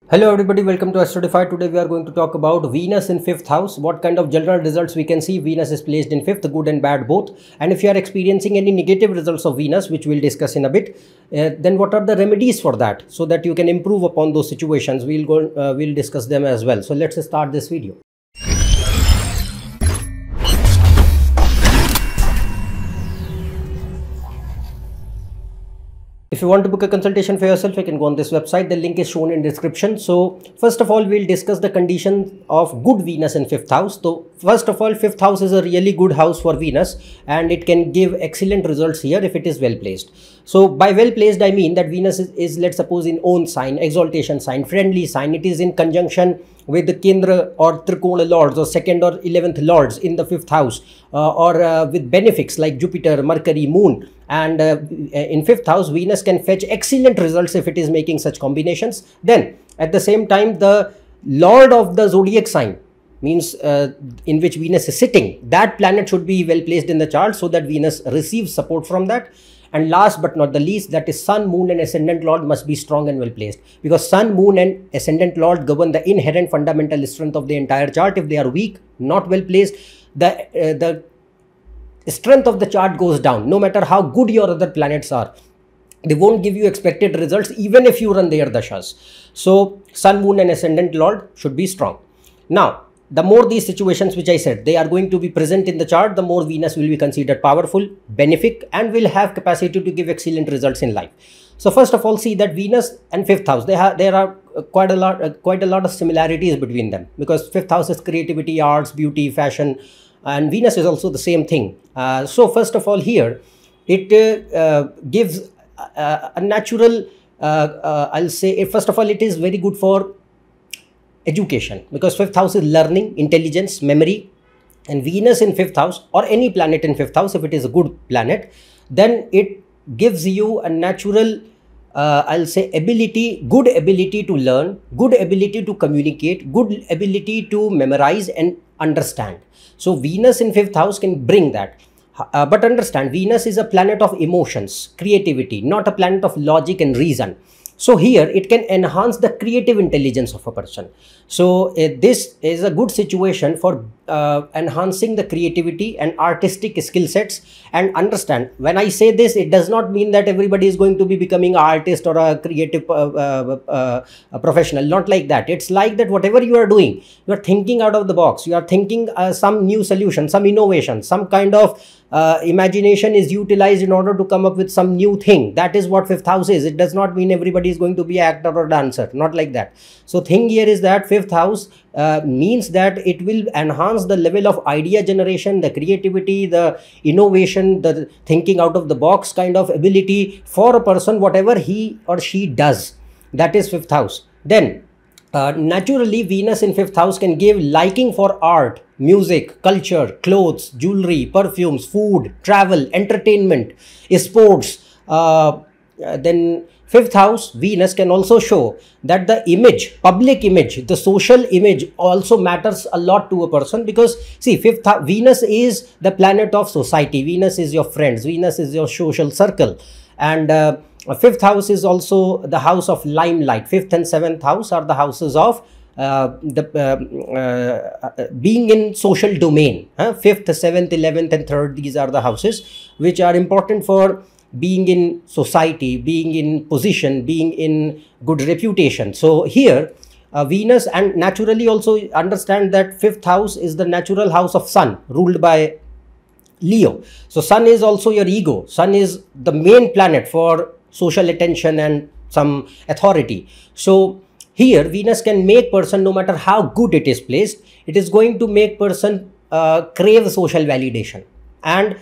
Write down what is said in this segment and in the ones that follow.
Hello everybody, welcome to AstroEdify. Today we are going to talk about Venus in 5th house. What kind of general results we can see. Venus is placed in 5th, good and bad both. And if you are experiencing any negative results of Venus, which we'll discuss in a bit, then what are the remedies for that so that you can improve upon those situations. We'll discuss them as well. So let's start this video. If you want to book a consultation for yourself, you can go on this website. The link is shown in description. So first of all, we'll discuss the conditions of good Venus in 5th house. So first of all, 5th house is a really good house for Venus and it can give excellent results here if it is well placed. So by well placed, I mean that Venus is let's suppose in own sign, exaltation sign, friendly sign. It is in conjunction with the Kendra or Trikona lords or 2nd or 11th lords in the 5th house or with benefics like Jupiter, Mercury, Moon. And in 5th house, Venus can fetch excellent results if it is making such combinations. Then at the same time, the lord of the zodiac sign means in which Venus is sitting, that planet should be well placed in the chart so that Venus receives support from that. And last but not the least, that is Sun, Moon and Ascendant Lord must be strong and well placed, because Sun, Moon and Ascendant Lord govern the inherent fundamental strength of the entire chart. If they are weak, not well placed, the strength of the chart goes down. No matter how good your other planets are, they won't give you expected results even if you run their dashas. So Sun, Moon and Ascendant Lord should be strong. Now, the more these situations which I said, they are going to be present in the chart, the more Venus will be considered powerful, benefic and will have capacity to give excellent results in life. So first of all, see that Venus and 5th house, there are quite a lot of similarities between them, because 5th house is creativity, arts, beauty, fashion, and Venus is also the same thing. So first of all here, it gives a natural, I'll say, first of all, it is very good for education, because 5th house is learning, intelligence, memory, and Venus in 5th house or any planet in 5th house, if it is a good planet, then it gives you a natural, I'll say, good ability to learn, good ability to communicate, good ability to memorize and understand. So Venus in 5th house can bring that. But understand, Venus is a planet of emotions, creativity, not a planet of logic and reason. So here it can enhance the creative intelligence of a person. So this is a good situation for enhancing the creativity and artistic skill sets. And understand, when I say this, it does not mean that everybody is going to be becoming an artist or a creative a professional. Not like that. It's like that whatever you are doing, you are thinking out of the box. You are thinking some new solution, some innovation, some kind of imagination is utilized in order to come up with some new thing. That is what 5th house is. It does not mean everybody is going to be an actor or dancer. Not like that. So thing here is that 5th house means that it will enhance the level of idea generation, the creativity, the innovation, the thinking out of the box kind of ability for a person, whatever he or she does. That is 5th house. Then naturally, Venus in 5th house can give liking for art, music, culture, clothes, jewelry, perfumes, food, travel, entertainment, sports. Then 5th house, Venus can also show that the image, public image, the social image also matters a lot to a person, because see, Venus is the planet of society. Venus is your friends. Venus is your social circle. And 5th house is also the house of limelight. 5th and 7th house are the houses of being in social domain. 5th, 7th, 11th and 3rd, these are the houses which are important for being in society, being in position, being in good reputation. So here Venus, and naturally also understand that 5th house is the natural house of Sun, ruled by Leo. So Sun is also your ego. Sun is the main planet for social attention and some authority. So here Venus can make person, no matter how good it is placed, it is going to make person crave social validation. And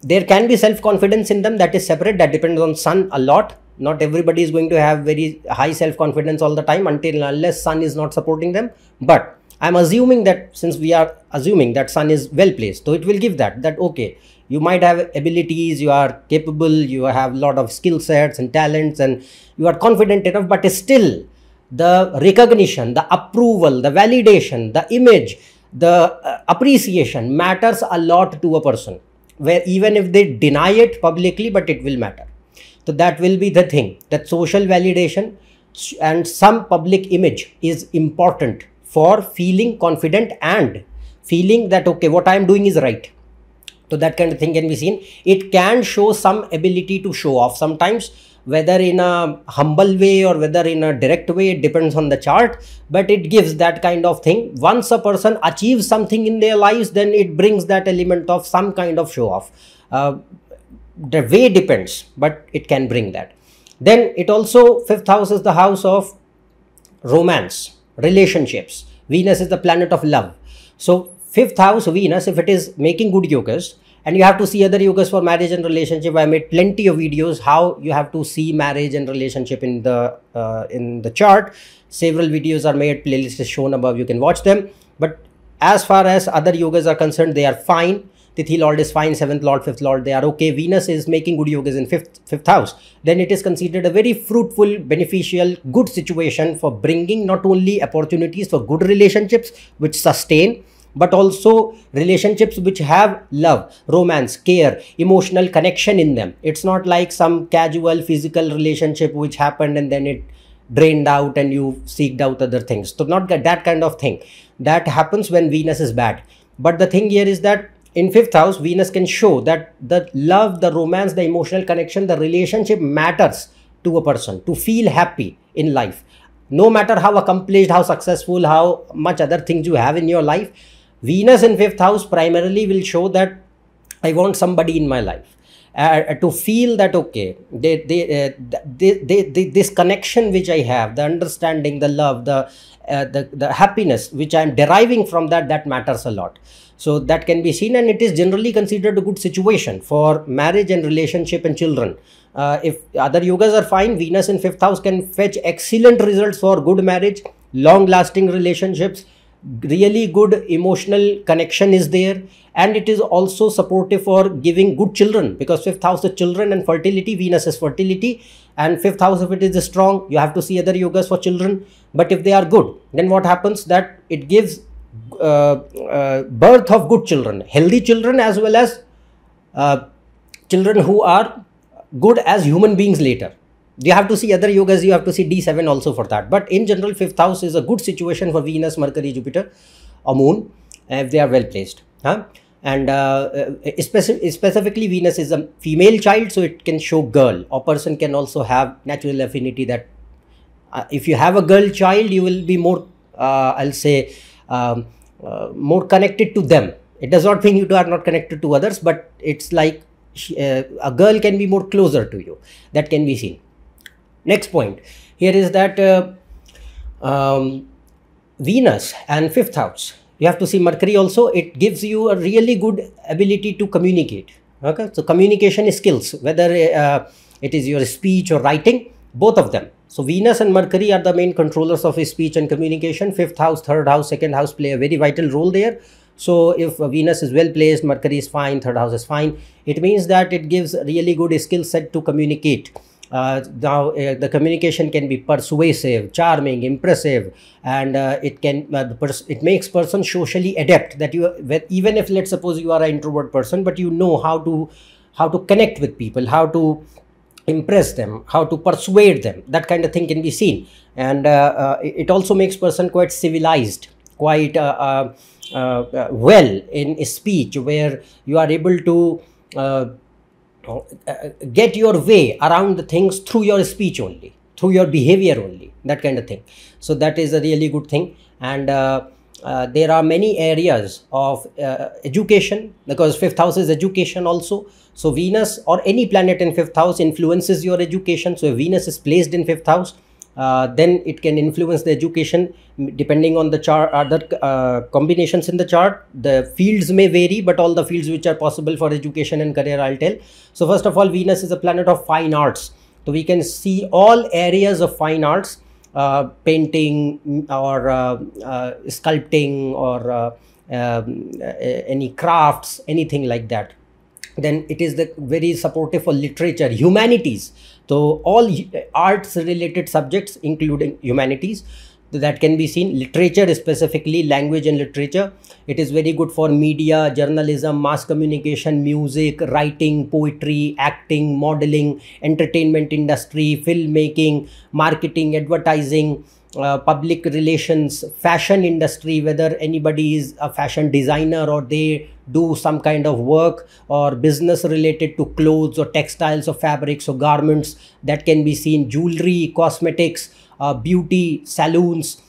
there can be self-confidence in them, that is separate, that depends on Sun a lot. Not everybody is going to have very high self-confidence all the time unless Sun is not supporting them. But I'm assuming that, since we are assuming that Sun is well placed, so it will give that okay, you might have abilities, you are capable, you have a lot of skill sets and talents, and you are confident enough, but still the recognition, the approval, the validation, the image, the appreciation matters a lot to a person, where even if they deny it publicly, but it will matter. So that will be the thing, that social validation, and some public image is important for feeling confident and feeling that okay, what I am doing is right. So that kind of thing can be seen. It can show some ability to show off sometimes, whether in a humble way or whether in a direct way, it depends on the chart, but it gives that kind of thing. Once a person achieves something in their lives, then it brings that element of some kind of show off. The way depends, but it can bring that. Then it also, 5th house is the house of romance, relationships. Venus is the planet of love. So 5th house Venus, if it is making good yogas, and you have to see other yogas for marriage and relationship. I made plenty of videos how you have to see marriage and relationship in the chart. Several videos are made, playlist is shown above, you can watch them. But as far as other yogas are concerned, they are fine. Tithi Lord is fine, 7th Lord, 5th Lord, they are okay. Venus is making good yogas in 5th house. Then it is considered a very fruitful, beneficial, good situation for bringing not only opportunities for good relationships which sustain, but also relationships which have love, romance, care, emotional connection in them. It's not like some casual physical relationship which happened and then it drained out and you seeked out other things. So not that kind of thing. That happens when Venus is bad. But the thing here is that in 5th house, Venus can show that the love, the romance, the emotional connection, the relationship matters to a person to feel happy in life. No matter how accomplished, how successful, how much other things you have in your life, Venus in 5th house primarily will show that I want somebody in my life to feel that okay, this connection which I have, the understanding, the love, the happiness which I am deriving from that matters a lot. So that can be seen, and it is generally considered a good situation for marriage and relationship and children. If other yogas are fine, Venus in 5th house can fetch excellent results for good marriage, long lasting relationships, really good emotional connection is there, and it is also supportive for giving good children, because 5th house is children and fertility. Venus is fertility, and 5th house, if it is strong, you have to see other yogas for children. But if they are good, then what happens, that it gives birth of good children, healthy children, as well as children who are good as human beings later. You have to see other yogas, you have to see D7 also for that. But in general, 5th house is a good situation for Venus, Mercury, Jupiter or Moon, if they are well placed. And specifically Venus is a female child, so it can show girl, or person can also have natural affinity that if you have a girl child, you will be more, I'll say, more connected to them. It does not mean you are not connected to others, but it's like a girl can be more closer to you. That can be seen. Next point here is that Venus and 5th house, you have to see Mercury also. It gives you a really good ability to communicate. Okay, so communication skills, whether it is your speech or writing, both of them. So Venus and Mercury are the main controllers of speech and communication. 5th house, 3rd house, 2nd house play a very vital role there. So if Venus is well placed, Mercury is fine, 3rd house is fine, it means that it gives really good skill set to communicate. Now the communication can be persuasive, charming, impressive, and it can it makes person socially adept, that you, even if let's suppose you are an introvert person, but you know how to connect with people, how to impress them, how to persuade them, that kind of thing can be seen. And it also makes person quite civilized, quite well in speech, where you are able to get your way around the things through your speech only, through your behavior only, that kind of thing. So that is a really good thing. And there are many areas of education, because 5th house is education also. So Venus or any planet in 5th house influences your education. So if Venus is placed in 5th house, then it can influence the education depending on the chart, other combinations in the chart. The fields may vary, but all the fields which are possible for education and career I'll tell. So first of all, Venus is a planet of fine arts. So we can see all areas of fine arts, painting or sculpting or any crafts, anything like that. Then it is the very supportive for literature, humanities. So all arts related subjects, including humanities. that can be seen. Literature, specifically language and literature, it is very good for media, journalism, mass communication, music, writing, poetry, acting, modeling, entertainment industry, filmmaking, marketing, advertising, public relations, fashion industry, whether anybody is a fashion designer or they do some kind of work or business related to clothes or textiles or fabrics or garments, that can be seen. Jewelry, cosmetics, beauty, salons,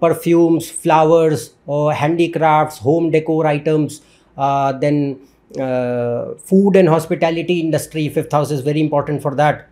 perfumes, flowers, or handicrafts, home decor items, then food and hospitality industry. Fifth house is very important for that.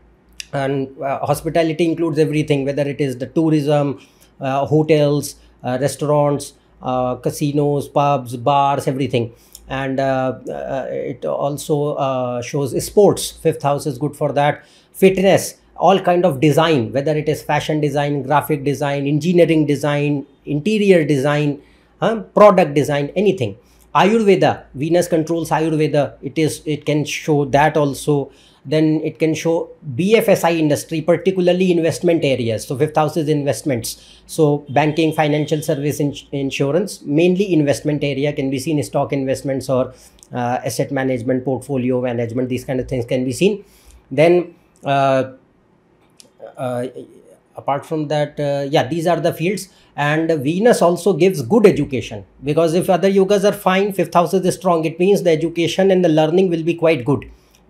And hospitality includes everything, whether it is the tourism, hotels, restaurants, casinos, pubs, bars, everything. And it also shows sports. Fifth house is good for that. Fitness, all kind of design, whether it is fashion design, graphic design, engineering design, interior design, product design, anything. Ayurveda, Venus controls Ayurveda. It can show that also. Then it can show BFSI industry, particularly investment areas. So fifth house is investments. So banking, financial service, insurance, mainly investment area can be seen. Stock investments or asset management, portfolio management, these kind of things can be seen. Then apart from that, yeah, these are the fields. And Venus also gives good education, because if other yogas are fine, fifth house is strong, it means the education and the learning will be quite good.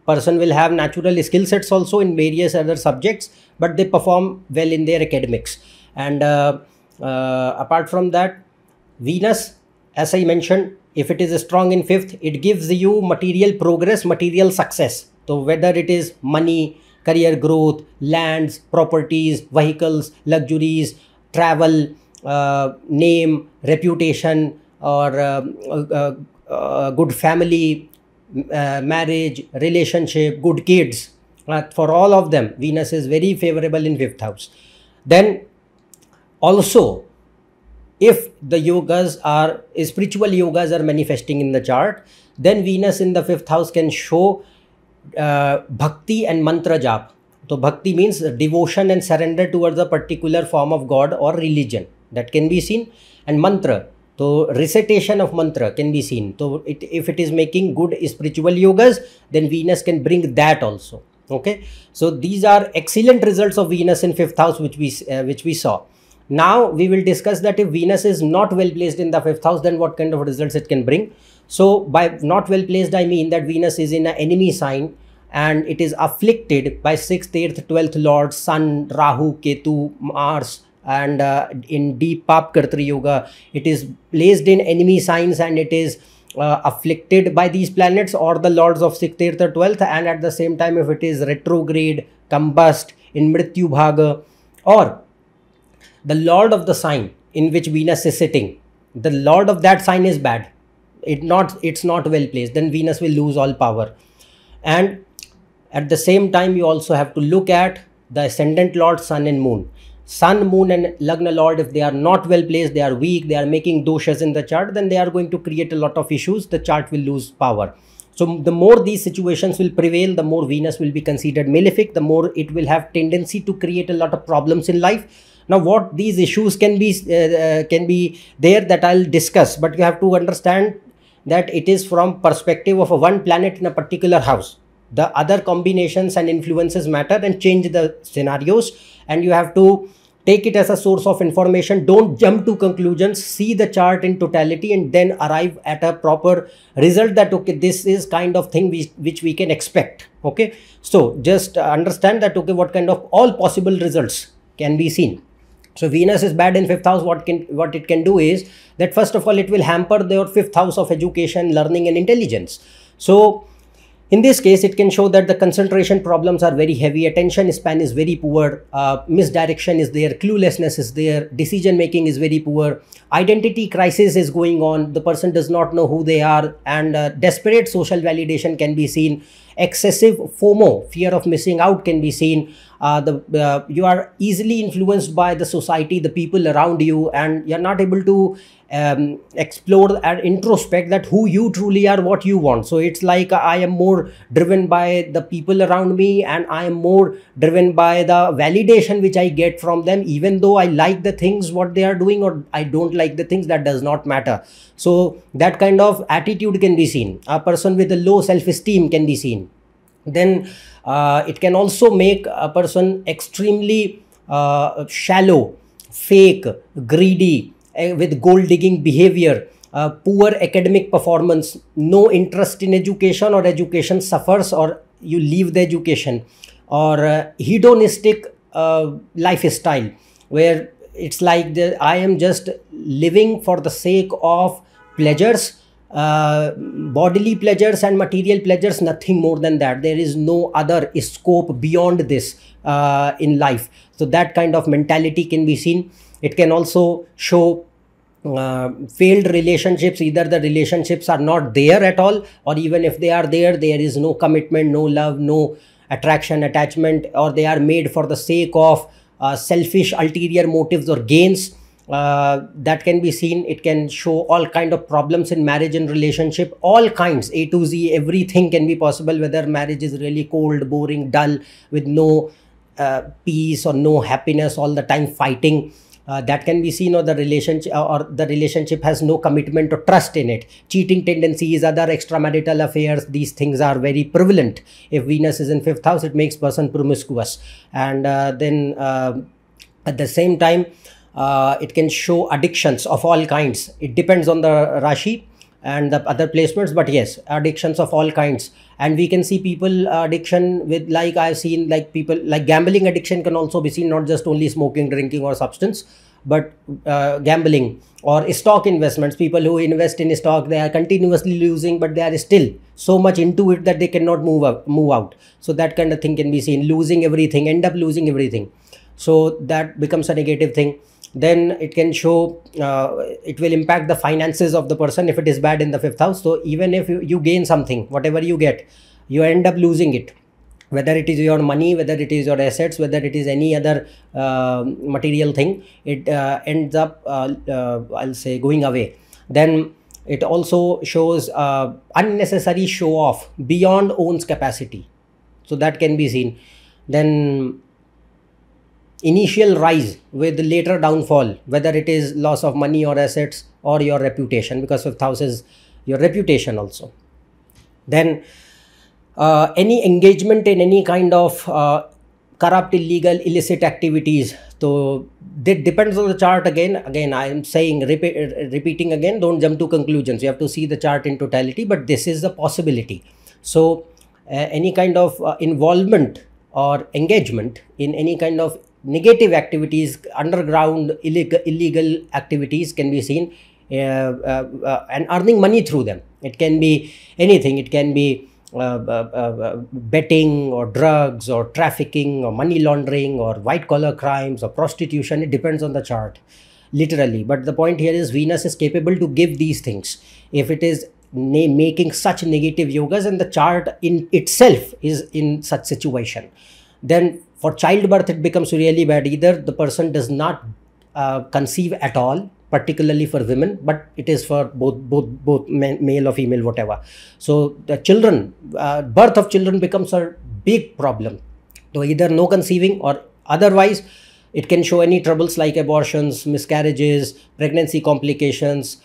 Person will have natural skill sets also in various other subjects, but they perform well in their academics. And apart from that, Venus, as I mentioned, if it is strong in fifth, it gives you material progress, material success. So whether it is money, career growth, lands, properties, vehicles, luxuries, travel, name, reputation, or good family, marriage, relationship, good kids, for all of them, Venus is very favorable in fifth house. Then also, if the spiritual yogas are manifesting in the chart, then Venus in the fifth house can show bhakti and mantra jap. So bhakti means devotion and surrender towards a particular form of God or religion, that can be seen. And mantra, so recitation of mantra can be seen. So if it is making good spiritual yogas, then Venus can bring that also. Okay, so these are excellent results of Venus in fifth house, which we saw. Now we will discuss that if Venus is not well placed in the fifth house, then what kind of results it can bring. So by not well placed, I mean that Venus is in an enemy sign and it is afflicted by 6th, 8th, 12th lords, Sun, Rahu, Ketu, Mars, and in deep Pap Kartri Yoga, it is placed in enemy signs and it is afflicted by these planets or the lords of 6th, 8th or 12th. And at the same time, if it is retrograde, combust, in Mrityu Bhaga, or the lord of the sign in which Venus is sitting, the lord of that sign is bad, it's not well placed, then Venus will lose all power. And at the same time, you also have to look at the ascendant lord, Sun and Moon. Sun, Moon and Lagna Lord, if they are not well placed, they are weak, they are making doshas in the chart, then they are going to create a lot of issues, the chart will lose power. So the more these situations will prevail, the more Venus will be considered malefic, the more it will have tendency to create a lot of problems in life. Now what these issues can be there, that I'll discuss, but you have to understand that it is from perspective of a one planet in a particular house. The other combinations and influences matter and change the scenarios, and you have to take it as a source of information. Don't jump to conclusions, see the chart in totality and then arrive at a proper result that, okay, this is kind of thing which we can expect. Okay, so just understand that, okay, what kind of all possible results can be seen. So Venus is bad in fifth house. What it can do is that, first of all, it will hamper their fifth house of education, learning and intelligence. So in this case, it can show that the concentration problems are very heavy, attention span is very poor, misdirection is there, cluelessness is there, decision making is very poor, identity crisis is going on, the person does not know who they are, and desperate social validation can be seen. Excessive FOMO, fear of missing out, can be seen. You are easily influenced by the society, the people around you, and you're not able to explore and introspect that who you truly are, what you want. So it's like I am more driven by the people around me, and I am more driven by the validation which I get from them, even though I like the things what they are doing, or I don't like the things, that does not matter. So that kind of attitude can be seen. A person with a low self-esteem can be seen. Then it can also make a person extremely shallow, fake, greedy, with gold digging behavior, poor academic performance, no interest in education, or education suffers, or you leave the education, or hedonistic lifestyle, where it's like I am just living for the sake of pleasures, bodily pleasures and material pleasures, nothing more than that. There is no other scope beyond this in life. So that kind of mentality can be seen. It can also show failed relationships. Either the relationships are not there at all, or even if they are there, there is no commitment, no love, no attraction, attachment, or they are made for the sake of selfish ulterior motives or gains. That can be seen. It can show all kind of problems in marriage and relationship, all kinds, A to Z, everything can be possible, whether marriage is really cold, boring, dull, with no peace or no happiness, all the time fighting. That can be seen, or the relationship has no commitment or trust in it. Cheating tendencies, other extramarital affairs, these things are very prevalent. If Venus is in 5th house, it makes person promiscuous. And then at the same time, it can show addictions of all kinds. It depends on the Rashi and the other placements, but yes, addictions of all kinds. And we can see people addiction with, like I've seen, like people like gambling addiction can also be seen, not just only smoking, drinking or substance, but gambling or stock investments. People who invest in stock, they are continuously losing, but they are still so much into it that they cannot move out. So that kind of thing can be seen. Losing everything, end up losing everything. So that becomes a negative thing. Then it can show, it will impact the finances of the person if it is bad in the 5th house. So even if you gain something, whatever you get, you end up losing it, whether it is your money, whether it is your assets, whether it is any other material thing, it ends up, I'll say, going away. Then it also shows unnecessary show off beyond one's capacity. So that can be seen. Then initial rise with later downfall, whether it is loss of money or assets or your reputation, because 5th house is your reputation also. Then any engagement in any kind of corrupt, illegal, illicit activities. So that depends on the chart. Again I am saying, repeating again, don't jump to conclusions. You have to see the chart in totality, but this is the possibility. So any kind of involvement or engagement in any kind of negative activities, underground illegal activities can be seen, and earning money through them. It can be anything. It can be betting or drugs or trafficking or money laundering or white collar crimes or prostitution. It depends on the chart, literally. But the point here is Venus is capable to give these things if it is making such negative yogas and the chart in itself is in such situation. Then for childbirth, it becomes really bad. Either the person does not conceive at all, particularly for women, but it is for both male or female, whatever. So the children, birth of children becomes a big problem. So either no conceiving, or otherwise it can show any troubles like abortions, miscarriages, pregnancy complications,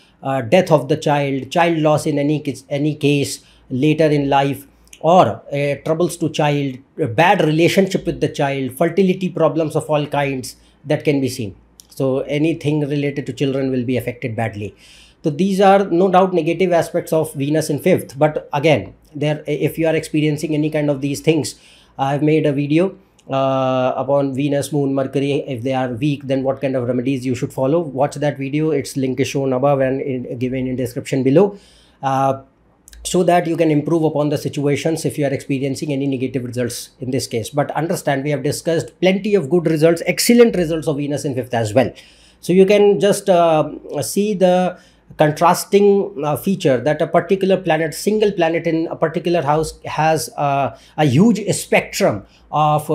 death of the child loss in any case later in life, or troubles to child, bad relationship with the child, fertility problems of all kinds, that can be seen. So anything related to children will be affected badly. So these are no doubt negative aspects of Venus in 5th. But again, if you are experiencing any kind of these things, I've made a video upon Venus, Moon, Mercury. If they are weak, then what kind of remedies you should follow. Watch that video. Its link is shown above and given in description below, so that you can improve upon the situations if you are experiencing any negative results in this case. But understand, we have discussed plenty of good results, excellent results of Venus in 5th as well. So you can just see the contrasting feature that a particular planet, single planet in a particular house has a huge spectrum of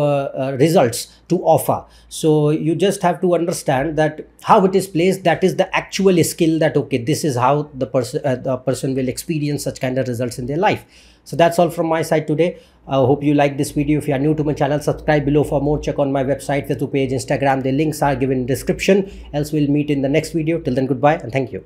results to offer. So you just have to understand that how it is placed, that is the actual skill, that okay, this is how the person will experience such kind of results in their life. So that's all from my side today. I hope you like this video. If you are new to my channel, subscribe below for more. Check on my website, Facebook page, Instagram. The links are given in description. Else we'll meet in the next video. Till then, goodbye and thank you.